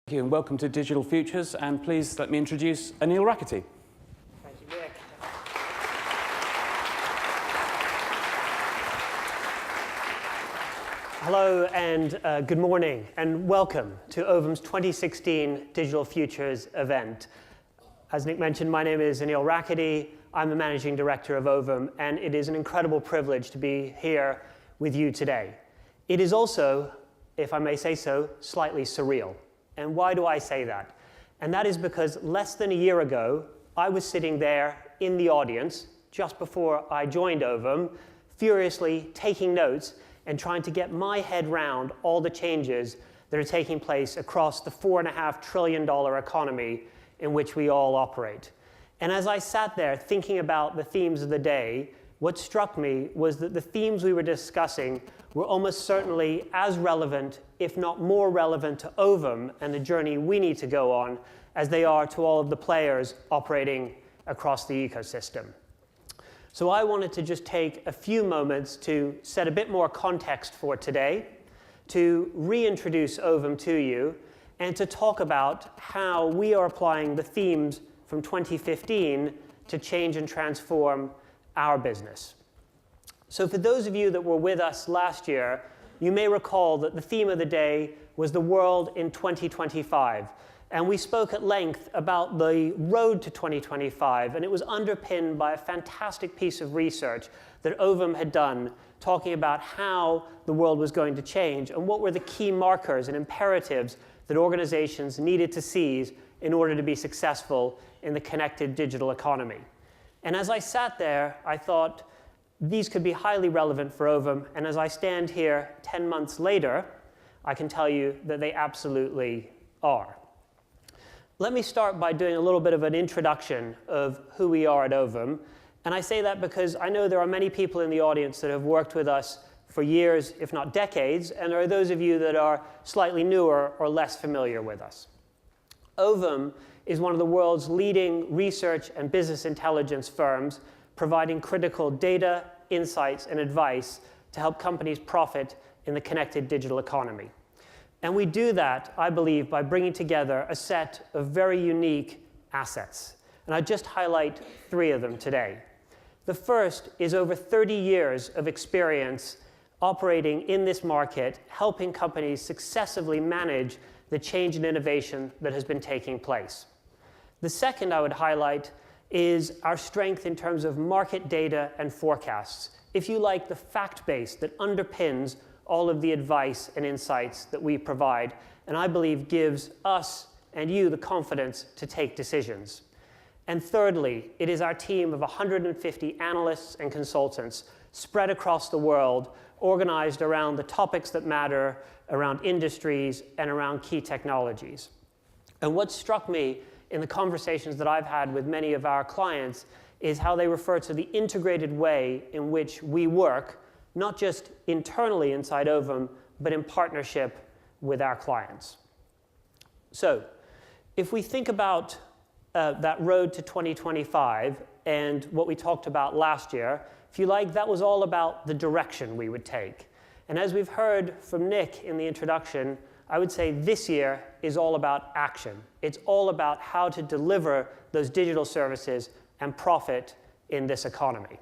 Thank you and welcome to Digital Futures, and please let me introduce Aneil Rakity. Thank you, Nick. Hello and good morning and welcome to Ovum's 2016 Digital Futures event. As Nick mentioned, my name is Aneil Rakity. I'm the Managing Director of Ovum, and it is an incredible privilege to be here with you today. It is also, if I may say so, slightly surreal. And why do I say that? And that is because less than a year ago, I was sitting there in the audience, just before I joined Ovum, furiously taking notes and trying to get my head round all the changes that are taking place across the $4.5 trillion economy in which we all operate. And as I sat there thinking about the themes of the day, what struck me was that the themes we were discussing were almost certainly as relevant, if not more relevant, to Ovum and the journey we need to go on as they are to all of the players operating across the ecosystem. So I wanted to just take a few moments to set a bit more context for today, to reintroduce Ovum to you, and to talk about how we are applying the themes from 2015 to change and transform our business. So for those of you that were with us last year, you may recall that the theme of the day was the world in 2025. And we spoke at length about the road to 2025, and it was underpinned by a fantastic piece of research that Ovum had done, talking about how the world was going to change and what were the key markers and imperatives that organizations needed to seize in order to be successful in the connected digital economy. And as I sat there, I thought, these could be highly relevant for Ovum, and as I stand here 10 months later, I can tell you that they absolutely are. Let me start by doing a little bit of an introduction of who we are at Ovum, and I say that because I know there are many people in the audience that have worked with us for years, if not decades, and there are those of you that are slightly newer or less familiar with us. Ovum is one of the world's leading research and business intelligence firms, providing critical data, insights, and advice to help companies profit in the connected digital economy. And we do that, I believe, by bringing together a set of very unique assets. And I just highlight 3 of them today. The first is over 30 years of experience operating in this market, helping companies successively manage the change and innovation that has been taking place. The second I would highlight is our strength in terms of market data and forecasts. If you like, the fact base that underpins all of the advice and insights that we provide, and I believe gives us and you the confidence to take decisions. And thirdly, it is our team of 150 analysts and consultants spread across the world, organized around the topics that matter, around industries, and around key technologies. And what struck me in the conversations that I've had with many of our clients is how they refer to the integrated way in which we work, not just internally inside Ovum, but in partnership with our clients. So if we think about that road to 2025 and what we talked about last year, if you like, that was all about the direction we would take. And as we've heard from Nick in the introduction, I would say this year is all about action. It's all about how to deliver those digital services and profit in this economy.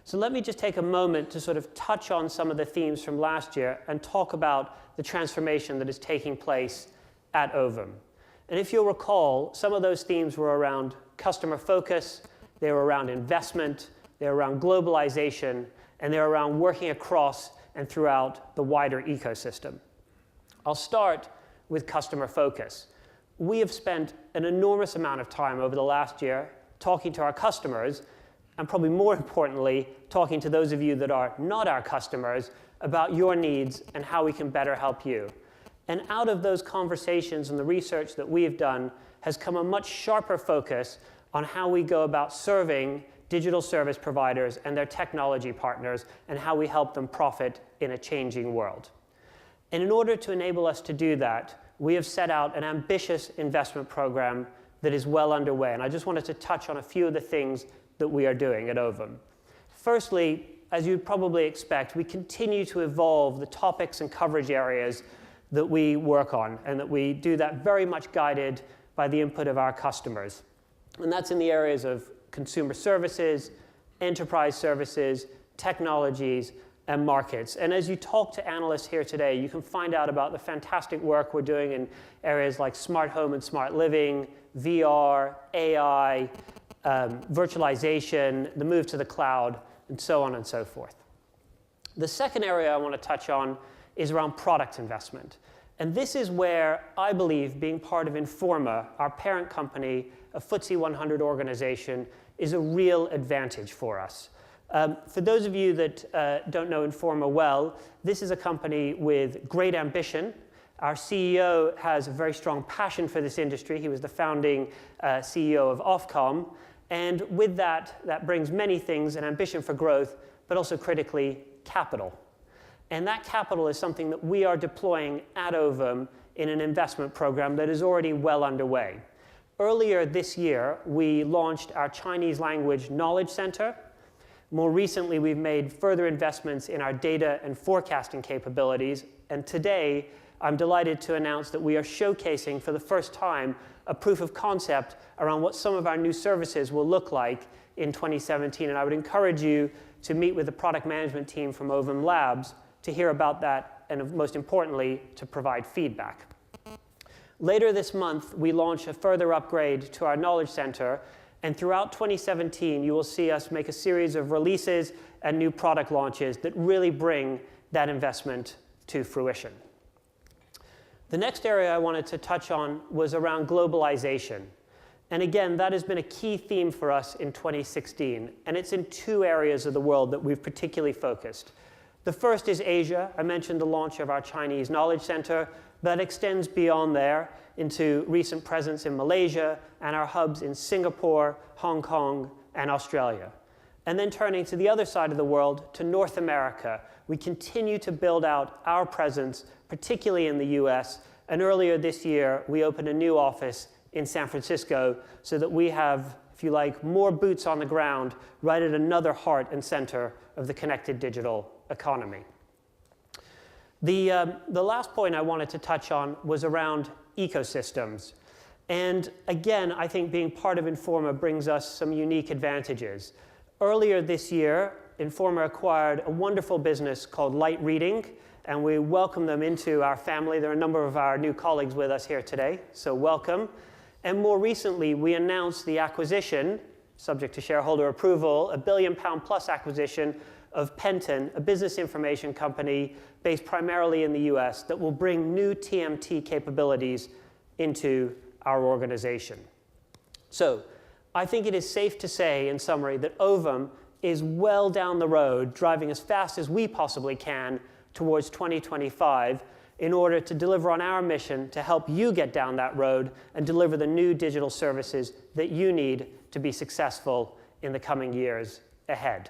So let me just take a moment to sort of touch on some of the themes from last year and talk about the transformation that is taking place at Ovum. And if you'll recall, some of those themes were around customer focus, they were around investment, they were around globalization, and they were around working across and throughout the wider ecosystem. I'll start with customer focus. We have spent an enormous amount of time over the last year talking to our customers, and probably more importantly, talking to those of you that are not our customers about your needs and how we can better help you. And out of those conversations and the research that we have done has come a much sharper focus on how we go about serving digital service providers and their technology partners and how we help them profit in a changing world. And in order to enable us to do that, we have set out an ambitious investment program that is well underway. And I just wanted to touch on a few of the things that we are doing at Ovum. Firstly, as you'd probably expect, we continue to evolve the topics and coverage areas that we work on, and that we do that very much guided by the input of our customers. And that's in the areas of consumer services, enterprise services, technologies, and markets. And as you talk to analysts here today, you can find out about the fantastic work we're doing in areas like smart home and smart living, VR, AI, virtualization, the move to the cloud, and so on and so forth. The second area I want to touch on is around product investment. And this is where I believe being part of Informa, our parent company, a FTSE 100 organization, is a real advantage for us. For those of you that don't know Informa well, this is a company with great ambition. Our CEO has a very strong passion for this industry. He was the founding CEO of Ofcom. And with that, that brings many things, an ambition for growth, but also critically, capital. And that capital is something that we are deploying at Ovum in an investment program that is already well underway. Earlier this year, we launched our Chinese language knowledge center. More recently, we've made further investments in our data and forecasting capabilities. And today, I'm delighted to announce that we are showcasing for the first time a proof of concept around what some of our new services will look like in 2017. And I would encourage you to meet with the product management team from Ovum Labs to hear about that, and most importantly, to provide feedback. Later this month, we launch a further upgrade to our Knowledge Center, and throughout 2017, you will see us make a series of releases and new product launches that really bring that investment to fruition. The next area I wanted to touch on was around globalization. And again, that has been a key theme for us in 2016, and it's in two areas of the world that we've particularly focused. The first is Asia. I mentioned the launch of our Chinese Knowledge Center. That extends beyond there into recent presence in Malaysia and our hubs in Singapore, Hong Kong, and Australia. And then turning to the other side of the world, to North America, we continue to build out our presence, particularly in the US. And earlier this year, we opened a new office in San Francisco so that we have, if you like, more boots on the ground right at another heart and center of the connected digital economy. The last point I wanted to touch on was around ecosystems. And again, I think being part of Informa brings us some unique advantages. Earlier this year, Informa acquired a wonderful business called Light Reading, and we welcome them into our family. There are a number of our new colleagues with us here today, so welcome. And more recently, we announced the acquisition, subject to shareholder approval, a £1 billion plus acquisition of Penton, a business information company based primarily in the US that will bring new TMT capabilities into our organization. So I think it is safe to say, in summary, that Ovum is well down the road, driving as fast as we possibly can towards 2025 in order to deliver on our mission to help you get down that road and deliver the new digital services that you need to be successful in the coming years ahead.